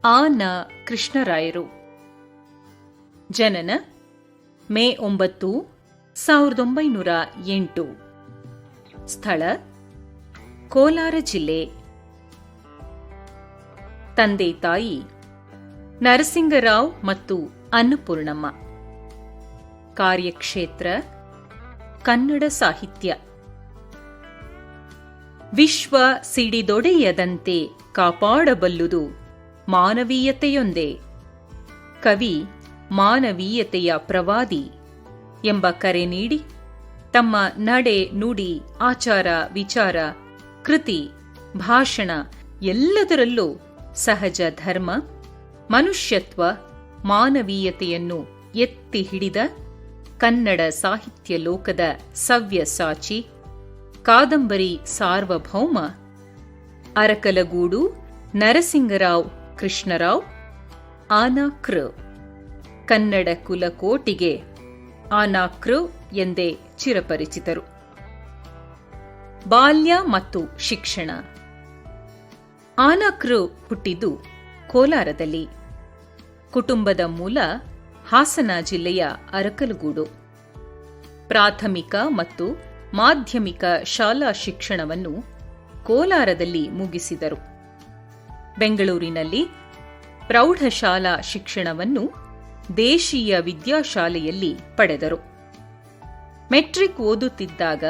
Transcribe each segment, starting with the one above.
ಆ.ನ. ಕೃಷ್ಣರಾಯರು. ಜನನ ಮೇ 9, 1908. ಸ್ಥಳ ಕೋಲಾರ ಜಿಲ್ಲೆ. ತಂದೆ ತಾಯಿ ನರಸಿಂಗರಾವ್ ಮತ್ತು ಅನ್ನಪೂರ್ಣಮ್ಮ. ಕಾರ್ಯಕ್ಷೇತ್ರ ಕನ್ನಡ ಸಾಹಿತ್ಯ. ವಿಶ್ವ ಸಿಡಿದೊಡೆಯದಂತೆ ಕಾಪಾಡಬಲ್ಲುದು ಮಾನವೀಯತೆಯೊಂದೇ. ಕವಿ ಮಾನವೀಯತೆಯ ಪ್ರವಾದಿ ಎಂಬ ಕರೆ ನೀಡಿ ತಮ್ಮ ನಡೆ, ನುಡಿ, ಆಚಾರ, ವಿಚಾರ, ಕೃತಿ, ಭಾಷಣ ಎಲ್ಲದರಲ್ಲೂ ಸಹಜ ಧರ್ಮ, ಮನುಷ್ಯತ್ವ, ಮಾನವೀಯತೆಯನ್ನು ಎತ್ತಿ ಹಿಡಿದ ಕನ್ನಡ ಸಾಹಿತ್ಯ ಲೋಕದ ಸವ್ಯಸಾಚಿ, ಕಾದಂಬರಿ ಸಾರ್ವಭೌಮ, ಅರಕಲಗೂಡು ನರಸಿಂಗರಾವ್ ಕೃಷ್ಣರಾವ್ ಆ.ನ. ಕನ್ನಡ ಕುಲಕೋಟಿಗೆ ಆ.ನ. ಎಂದೇ ಚಿರಪರಿಚಿತರು. ಬಾಲ್ಯ ಮತ್ತು ಶಿಕ್ಷಣ. ಆ.ನ. ಹುಟ್ಟಿದ್ದು ಕೋಲಾರದಲ್ಲಿ. ಕುಟುಂಬದ ಮೂಲ ಹಾಸನ ಜಿಲ್ಲೆಯ ಅರಕಲಗೂಡು. ಪ್ರಾಥಮಿಕ ಮತ್ತು ಮಾಧ್ಯಮಿಕ ಶಾಲಾ ಶಿಕ್ಷಣವನ್ನು ಕೋಲಾರದಲ್ಲಿ ಮುಗಿಸಿದರು. ಬೆಂಗಳೂರಿನಲ್ಲಿ ಪ್ರೌಢಶಾಲಾ ಶಿಕ್ಷಣವನ್ನು ದೇಶೀಯ ವಿದ್ಯಾಶಾಲೆಯಲ್ಲಿ ಪಡೆದರು. ಮೆಟ್ರಿಕ್ ಓದುತ್ತಿದ್ದಾಗ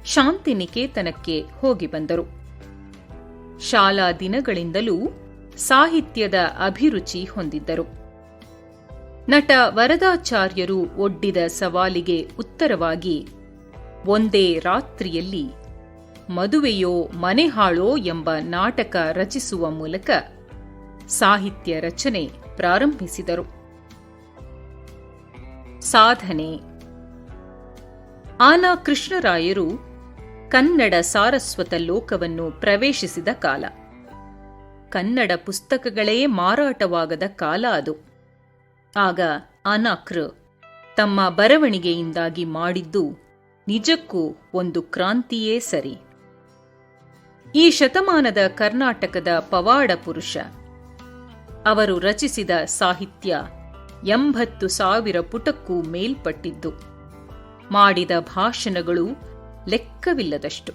ಶಾಂತಿನಿಕೇತನಕ್ಕೆ ಹೋಗಿ ಬಂದರು. ಶಾಲಾ ದಿನಗಳಿಂದಲೂ ಸಾಹಿತ್ಯದ ಅಭಿರುಚಿ ಹೊಂದಿದ್ದರು. ನಟ ವರದಾಚಾರ್ಯರು ಒಡ್ಡಿದ ಸವಾಲಿಗೆ ಉತ್ತರವಾಗಿ ಒಂದೇ ರಾತ್ರಿಯಲ್ಲಿ ಮದುವೆಯೋ ಮನೆಹಾಳೋ ಎಂಬ ನಾಟಕ ರಚಿಸುವ ಮೂಲಕ ಸಾಹಿತ್ಯ ರಚನೆ ಪ್ರಾರಂಭಿಸಿದರು. ಸಾಧನೆ. ಆ.ನ. ಕೃಷ್ಣರಾಯರು ಕನ್ನಡ ಸಾರಸ್ವತ ಲೋಕವನ್ನು ಪ್ರವೇಶಿಸಿದ ಕಾಲ. ಕನ್ನಡ ಪುಸ್ತಕಗಳೇ ಮಾರಾಟವಾಗದ ಕಾಲ ಅದು. ಆಗ ಆ.ನ. ತಮ್ಮ ಬರವಣಿಗೆಯಿಂದಾಗಿ ಮಾಡಿದ್ದು ನಿಜಕ್ಕೂ ಒಂದು ಕ್ರಾಂತಿಯೇ ಸರಿ. ಈ ಶತಮಾನದ ಕರ್ನಾಟಕದ ಪವಾಡ ಪುರುಷ. ಅವರು ರಚಿಸಿದ ಸಾಹಿತ್ಯ 80,000 ಪುಟಕ್ಕೂ ಮೇಲ್ಪಟ್ಟಿದ್ದು, ಮಾಡಿದ ಭಾಷಣಗಳು ಲೆಕ್ಕವಿಲ್ಲದಷ್ಟು.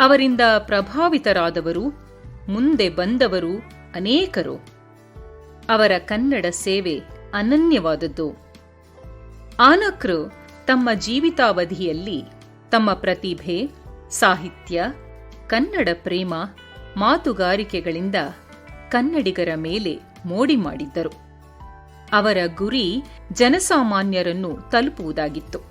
ಅವರಿಂದ ಪ್ರಭಾವಿತರಾದವರು, ಮುಂದೆ ಬಂದವರು ಅನೇಕರು. ಅವರ ಕನ್ನಡ ಸೇವೆ ಅನನ್ಯವಾದದ್ದು. ಆ.ನ. ತಮ್ಮ ಜೀವಿತಾವಧಿಯಲ್ಲಿ ತಮ್ಮ ಪ್ರತಿಭೆ, ಸಾಹಿತ್ಯ, ಕನ್ನಡ ಪ್ರೇಮ, ಮಾತುಗಾರಿಕೆಗಳಿಂದ ಕನ್ನಡಿಗರ ಮೇಲೆ ಮೋಡಿ ಮಾಡಿದ್ದರು. ಅವರ ಗುರಿ ಜನಸಾಮಾನ್ಯರನ್ನು ತಲುಪುವುದಾಗಿತ್ತು.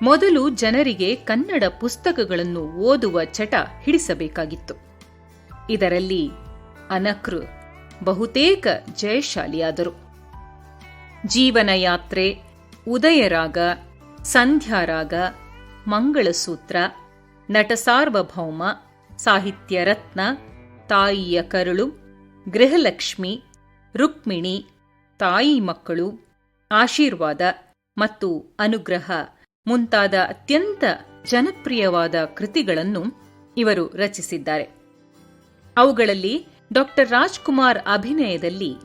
ಮೊದಲು ಜನರಿಗೆ ಕನ್ನಡ ಪುಸ್ತಕಗಳನ್ನು ಓದುವ ಚಟ ಹಿಡಿಸಬೇಕಾಗಿತ್ತು. ಇದರಲ್ಲಿ ಆ.ನ. ಬಹುತೇಕ ಜಯಶಾಲಿಯಾದರು. ಜೀವನಯಾತ್ರೆ, ಉದಯರಾಗ, ಸಂಧ್ಯಾರಾಗ, ಮಂಗಳಸೂತ್ರ, ನಟ ಸಾರ್ವಭೌಮ, ಸಾಹಿತ್ಯ ರತ್ನ, ತಾಯಿಯ ಕರುಳು, ಗೃಹಲಕ್ಷ್ಮಿ, ರುಕ್ಮಿಣಿ, ತಾಯಿ ಮಕ್ಕಳು, ಆಶೀರ್ವಾದ ಮತ್ತು ಅನುಗ್ರಹ ಮುಂತಾದ ಅತ್ಯಂತ ಜನಪ್ರಿಯವಾದ ಕೃತಿಗಳನ್ನು ಇವರು ರಚಿಸಿದ್ದಾರೆ. ಅವುಗಳಲ್ಲಿ ಡಾ. ರಾಜ್ಕುಮಾರ್ ಅಭಿನಯದಲ್ಲಿ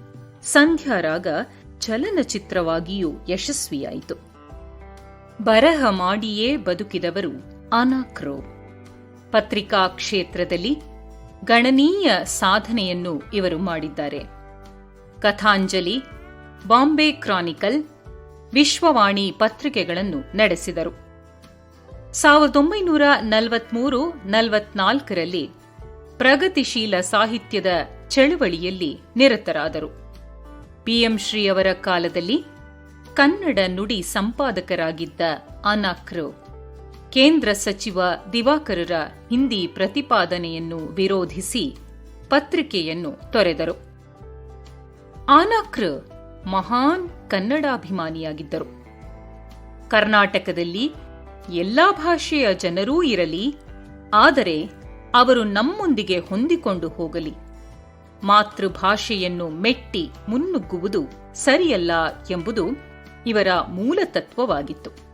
ಸಂಧ್ಯಾರಾಗ ಚಲನಚಿತ್ರವಾಗಿಯೂ ಯಶಸ್ವಿಯಾಯಿತು. ಬರಹ ಮಾಡಿಯೇ ಬದುಕಿದವರು ಆ.ನ. ಪತ್ರಿಕಾ ಕ್ಷೇತ್ರದಲ್ಲಿ ಗಣನೀಯ ಸಾಧನೆಯನ್ನು ಇವರು ಮಾಡಿದ್ದಾರೆ. ಕಥಾಂಜಲಿ, ಬಾಂಬೆ ಕ್ರಾನಿಕಲ್, ವಿಶ್ವವಾಣಿ ಪತ್ರಿಕೆಗಳನ್ನು ನಡೆಸಿದರು. 1943-44ರಲ್ಲಿ ಪ್ರಗತಿಶೀಲ ಸಾಹಿತ್ಯದ ಚಳುವಳಿಯಲ್ಲಿ ನಿರತರಾದರು. ಪಿ.ಎಂ. ಶ್ರೀಯವರ ಕಾಲದಲ್ಲಿ ಕನ್ನಡ ನುಡಿ ಸಂಪಾದಕರಾಗಿದ್ದ ಆ.ನ. ಕೇಂದ್ರ ಸಚಿವ ದಿವಾಕರರ ಹಿಂದಿ ಪ್ರತಿಪಾದನೆಯನ್ನು ವಿರೋಧಿಸಿ ಪತ್ರಿಕೆಯನ್ನು ತೊರೆದರು. ಆ.ನ. ಮಹಾನ್ ಕನ್ನಡಾಭಿಮಾನಿಯಾಗಿದ್ದರು. ಕರ್ನಾಟಕದಲ್ಲಿ ಎಲ್ಲಾ ಭಾಷೆಯ ಜನರೂ ಇರಲಿ, ಆದರೆ ಅವರು ನಮ್ಮೊಂದಿಗೆ ಹೊಂದಿಕೊಂಡು ಹೋಗಲಿ. ಮಾತೃಭಾಷೆಯನ್ನು ಮೆಟ್ಟಿ ಮುನ್ನುಗ್ಗುವುದು ಸರಿಯಲ್ಲ ಎಂಬುದು ಇವರ ಮೂಲತತ್ವವಾಗಿತ್ತು.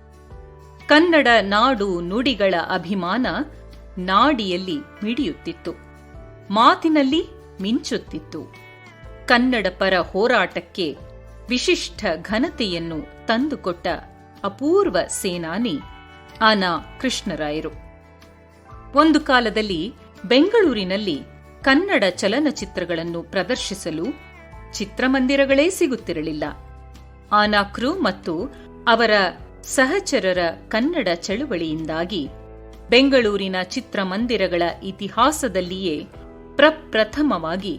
ಕನ್ನಡ ನಾಡು ನುಡಿಗಳ ಅಭಿಮಾನ ನಾಡಿಯಲ್ಲಿ ಮಿಡಿಯುತ್ತಿತ್ತು, ಮಾತಿನಲ್ಲಿ ಮಿಂಚುತ್ತಿತ್ತು. ಕನ್ನಡ ಪರ ಹೋರಾಟಕ್ಕೆ ವಿಶಿಷ್ಟ ಘನತೆಯನ್ನು ತಂದುಕೊಟ್ಟ ಅಪೂರ್ವ ಸೇನಾನಿ ಆನಾ ಕೃಷ್ಣರಾಯರು. ಒಂದು ಕಾಲದಲ್ಲಿ ಬೆಂಗಳೂರಿನಲ್ಲಿ ಕನ್ನಡ ಚಲನಚಿತ್ರಗಳನ್ನು ಪ್ರದರ್ಶಿಸಲು ಚಿತ್ರಮಂದಿರಗಳೇ ಸಿಗುತ್ತಿರಲಿಲ್ಲ. ಆನಾಕ್ರು ಮತ್ತು ಅವರ ಸಹಚರರ ಕನ್ನಡ ಚಳುವಳಿಯಿಂದಾಗಿ ಬೆಂಗಳೂರಿನ ಚಿತ್ರಮಂದಿರಗಳ ಇತಿಹಾಸದಲ್ಲಿಯೇ ಪ್ರಪ್ರಥಮವಾಗಿ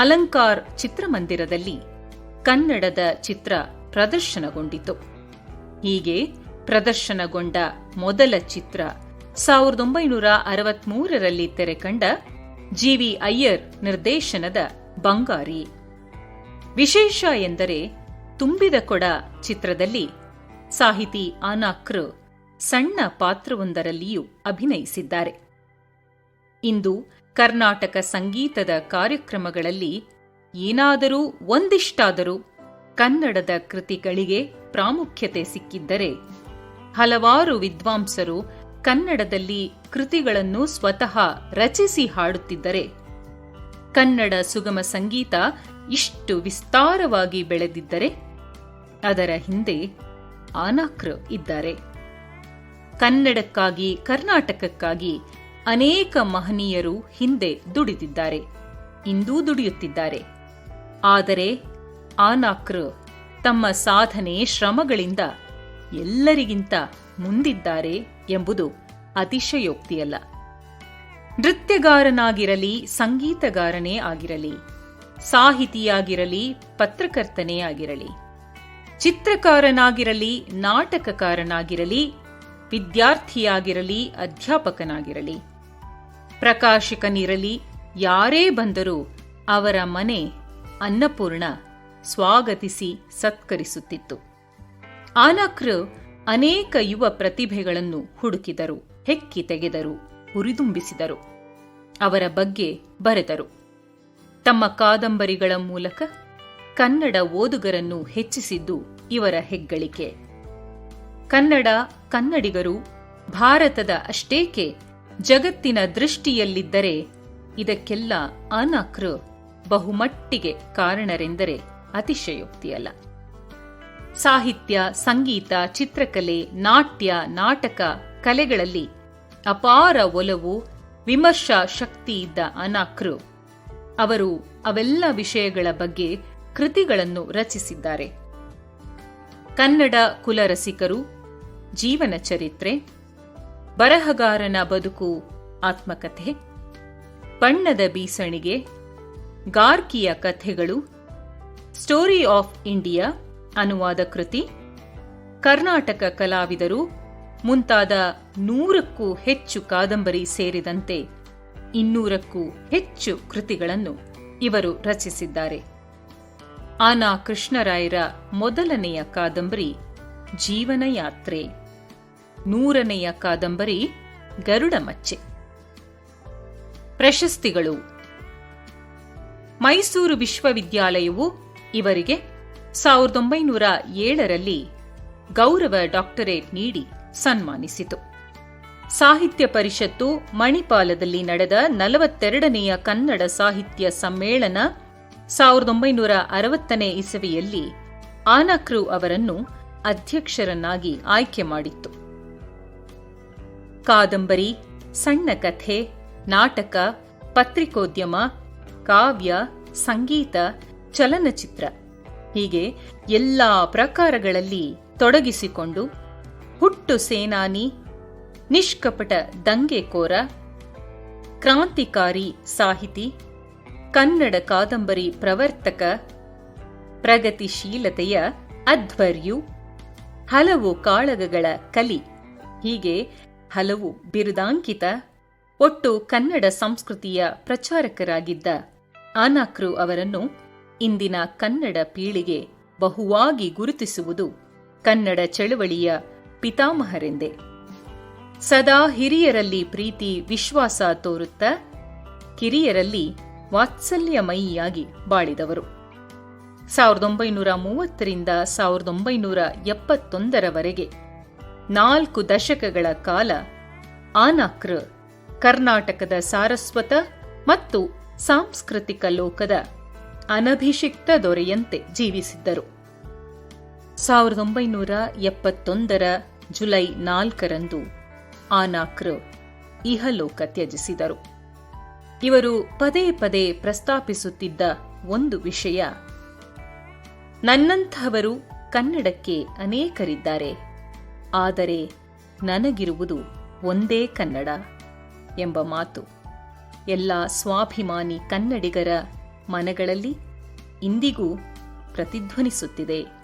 ಅಲಂಕಾರ್ ಚಿತ್ರಮಂದಿರದಲ್ಲಿ ಕನ್ನಡದ ಚಿತ್ರ ಪ್ರದರ್ಶನಗೊಂಡಿತು. ಹೀಗೆ ಪ್ರದರ್ಶನಗೊಂಡ ಮೊದಲ ಚಿತ್ರ 1963ರಲ್ಲಿ ತೆರೆಕಂಡ ಜಿ.ವಿ. ಅಯ್ಯರ್ ನಿರ್ದೇಶನದ ಬಂಗಾರಿ. ವಿಶೇಷ ಎಂದರೆ ತುಂಬಿದ ಕೊಡ ಚಿತ್ರದಲ್ಲಿ ಸಾಹಿತಿ ಆನಾಕ್ರು ಸಣ್ಣ ಪಾತ್ರವೊಂದರಲ್ಲಿಯೂ ಅಭಿನಯಿಸಿದ್ದಾರೆ. ಇಂದು ಕರ್ನಾಟಕ ಸಂಗೀತದ ಕಾರ್ಯಕ್ರಮಗಳಲ್ಲಿ ಏನಾದರೂ ಒಂದಿಷ್ಟಾದರೂ ಕನ್ನಡದ ಕೃತಿಗಳಿಗೆ ಪ್ರಾಮುಖ್ಯತೆ ಸಿಕ್ಕಿದ್ದರೆ ಹಲವಾರು ವಿದ್ವಾಂಸರು ಕನ್ನಡದಲ್ಲಿ ಕೃತಿಗಳನ್ನು ಸ್ವತಃ ರಚಿಸಿ ಹಾಡುತ್ತಿದ್ದರೆ ಕನ್ನಡ ಸುಗಮ ಸಂಗೀತ ಇಷ್ಟು ವಿಸ್ತಾರವಾಗಿ ಬೆಳೆದಿದ್ದರೆ ಅದರ ಹಿಂದೆ ಆನಾಕ್ರು ಇದ್ದಾರೆ. ಕನ್ನಡಕ್ಕಾಗಿ, ಕರ್ನಾಟಕಕ್ಕಾಗಿ ಅನೇಕ ಮಹನೀಯರು ಹಿಂದೆ ದುಡಿದಿದ್ದಾರೆ, ಇಂದೂ ದುಡಿಯುತ್ತಿದ್ದಾರೆ. ಆದರೆ ಆನಾಕ್ರು ತಮ್ಮ ಸಾಧನೆ, ಶ್ರಮಗಳಿಂದ ಎಲ್ಲರಿಗಿಂತ ಮುಂದಿದ್ದಾರೆ ಎಂಬುದು ಅತಿಶಯೋಕ್ತಿಯಲ್ಲ. ನೃತ್ಯಗಾರನಾಗಿರಲಿ, ಸಂಗೀತಗಾರನೇ ಆಗಿರಲಿ, ಸಾಹಿತಿಯಾಗಿರಲಿ, ಪತ್ರಕರ್ತನೇ ಆಗಿರಲಿ, ಚಿತ್ರಕಾರನಾಗಿರಲಿ, ನಾಟಕಕಾರನಾಗಿರಲಿ, ವಿದ್ಯಾರ್ಥಿಯಾಗಿರಲಿ, ಅಧ್ಯಾಪಕನಾಗಿರಲಿ, ಪ್ರಕಾಶಕನಿರಲಿ, ಯಾರೇ ಬಂದರೂ ಅವರ ಮನೆ ಅನ್ನಪೂರ್ಣ ಸ್ವಾಗತಿಸಿ ಸತ್ಕರಿಸುತ್ತಿತ್ತು. ಆನಾಕ್ರು ಅನೇಕ ಯುವ ಪ್ರತಿಭೆಗಳನ್ನು ಹುಡುಕಿದರು, ಹೆಕ್ಕಿ ತೆಗೆದರು, ಹುರಿದುಂಬಿಸಿದರು, ಅವರ ಬಗ್ಗೆ ಬರೆದರು. ತಮ್ಮ ಕಾದಂಬರಿಗಳ ಮೂಲಕ ಕನ್ನಡ ಓದುಗರನ್ನು ಹೆಚ್ಚಿಸಿದ್ದು ಇವರ ಹೆಗ್ಗಳಿಕೆ. ಕನ್ನಡ, ಕನ್ನಡಿಗರು ಭಾರತದ ಅಷ್ಟೇಕೆ ಜಗತ್ತಿನ ದೃಷ್ಟಿಯಲ್ಲಿದ್ದರೆ ಇದಕ್ಕೆಲ್ಲ ಆನಾಕ್ರು ಬಹುಮಟ್ಟಿಗೆ ಕಾರಣರೆಂದರೆ ಅತಿಶಯೋಕ್ತಿಯಲ್ಲ. ಸಾಹಿತ್ಯ, ಸಂಗೀತ, ಚಿತ್ರಕಲೆ, ನಾಟ್ಯ, ನಾಟಕ ಕಲೆಗಳಲ್ಲಿ ಅಪಾರ ಒಲವು, ವಿಮರ್ಶಾ ಶಕ್ತಿ ಇದ್ದ ಆನಾಕ್ರು ಅವರು ಅವೆಲ್ಲ ವಿಷಯಗಳ ಬಗ್ಗೆ ಕೃತಿಗಳನ್ನು ರಚಿಸಿದ್ದಾರೆ. ಕನ್ನಡ ಕುಲರಸಿಕರು, ಜೀವನ ಚರಿತ್ರೆ, ಬರಹಗಾರನ ಬದುಕು ಆತ್ಮಕಥೆ, ಬಣ್ಣದ ಬೀಸಣಿಗೆ, ಗಾರ್ಕಿಯ ಕಥೆಗಳು, ಸ್ಟೋರಿ ಆಫ್ ಇಂಡಿಯಾ ಅನುವಾದ ಕೃತಿ, ಕರ್ನಾಟಕ ಕಲಾವಿದರು ಮುಂತಾದ 100ಕ್ಕೂ ಹೆಚ್ಚು ಕಾದಂಬರಿ ಸೇರಿದಂತೆ 200ಕ್ಕೂ ಹೆಚ್ಚು ಕೃತಿಗಳನ್ನು ಇವರು ರಚಿಸಿದ್ದಾರೆ. ಆನಾ ಕೃಷ್ಣರಾಯರ ಮೊದಲನೆಯ ಕಾದಂಬರಿ ಜೀವನ ಯಾತ್ರೆ, 100ನೆಯ ಕಾದಂಬರಿ ಗರುಡಮಚ್ಚೆ. ಪ್ರಶಸ್ತಿಗಳು. ಮೈಸೂರು ವಿಶ್ವವಿದ್ಯಾಲಯವು ಇವರಿಗೆ 1907ರಲ್ಲಿ ಗೌರವ ಡಾಕ್ಟರೇಟ್ ನೀಡಿ ಸನ್ಮಾನಿಸಿತು. ಸಾಹಿತ್ಯ ಪರಿಷತ್ತು ಮಣಿಪಾಲದಲ್ಲಿ ನಡೆದ 42ನೆಯ ಕನ್ನಡ ಸಾಹಿತ್ಯ ಸಮ್ಮೇಳನ 1960ನೇ ಇಸವಿಯಲ್ಲಿ ಆನಾಕ್ರು ಅವರನ್ನು ಅಧ್ಯಕ್ಷರನ್ನಾಗಿ ಆಯ್ಕೆ ಮಾಡಿತ್ತು. ಕಾದಂಬರಿ, ಸಣ್ಣ ಕಥೆ, ನಾಟಕ, ಪತ್ರಿಕೋದ್ಯಮ, ಕಾವ್ಯ, ಸಂಗೀತ, ಚಲನಚಿತ್ರ ಹೀಗೆ ಎಲ್ಲಾ ಪ್ರಕಾರಗಳಲ್ಲಿ ತೊಡಗಿಸಿಕೊಂಡು ಹುಟ್ಟು ಸೇನಾನಿ, ನಿಷ್ಕಪಟ ದಂಗೆಕೋರ, ಕ್ರಾಂತಿಕಾರಿ ಸಾಹಿತಿ, ಕನ್ನಡ ಕಾದಂಬರಿ ಪ್ರವರ್ತಕ, ಪ್ರಗತಿಶೀಲತೆಯ ಅಧ್ವರ್ಯು, ಹಲವು ಕಾಳಗಗಳ ಕಲಿ ಹೀಗೆ ಹಲವು ಬಿರುದಾಂಕಿತ, ಒಟ್ಟು ಕನ್ನಡ ಸಂಸ್ಕೃತಿಯ ಪ್ರಚಾರಕರಾಗಿದ್ದ ಆನಾಕ್ರು ಅವರನ್ನು ಇಂದಿನ ಕನ್ನಡ ಪೀಳಿಗೆ ಬಹುವಾಗಿ ಗುರುತಿಸುವುದು ಕನ್ನಡ ಚಳವಳಿಯ ಪಿತಾಮಹರೆಂದೇ. ಸದಾ ಹಿರಿಯರಲ್ಲಿ ಪ್ರೀತಿ ವಿಶ್ವಾಸ ತೋರುತ್ತಾ ಕಿರಿಯರಲ್ಲಿ ವಾತ್ಸಲ್ಯಮಯಿಯಾಗಿ ಬಾಳಿದವರು. 1930ರಿಂದ 1971ರವರೆಗೆ 4 ದಶಕಗಳ ಕಾಲ ಆನಾಕ್ರು ಕರ್ನಾಟಕದ ಸಾರಸ್ವತ ಮತ್ತು ಸಾಂಸ್ಕೃತಿಕ ಲೋಕದ ಅನಭಿಷಿಕ್ತ ದೊರೆಯಂತೆ ಜೀವಿಸಿದ್ದರು. 1971 ಜುಲೈ 4 ಆನಾಕ್ರ್ ಇಹಲೋಕ ತ್ಯಜಿಸಿದರು. ಇವರು ಪದೇ ಪದೇ ಪ್ರಸ್ತಾಪಿಸುತ್ತಿದ್ದ ಒಂದು ವಿಷಯ, ನನ್ನಂಥವರು ಕನ್ನಡಕ್ಕೆ ಅನೇಕರಿದ್ದಾರೆ, ಆದರೆ ನನಗಿರುವುದು ಒಂದೇ ಕನ್ನಡ ಎಂಬ ಮಾತು ಎಲ್ಲ ಸ್ವಾಭಿಮಾನಿ ಕನ್ನಡಿಗರ ಮನಗಳಲ್ಲಿ ಇಂದಿಗೂ ಪ್ರತಿಧ್ವನಿಸುತ್ತಿದೆ.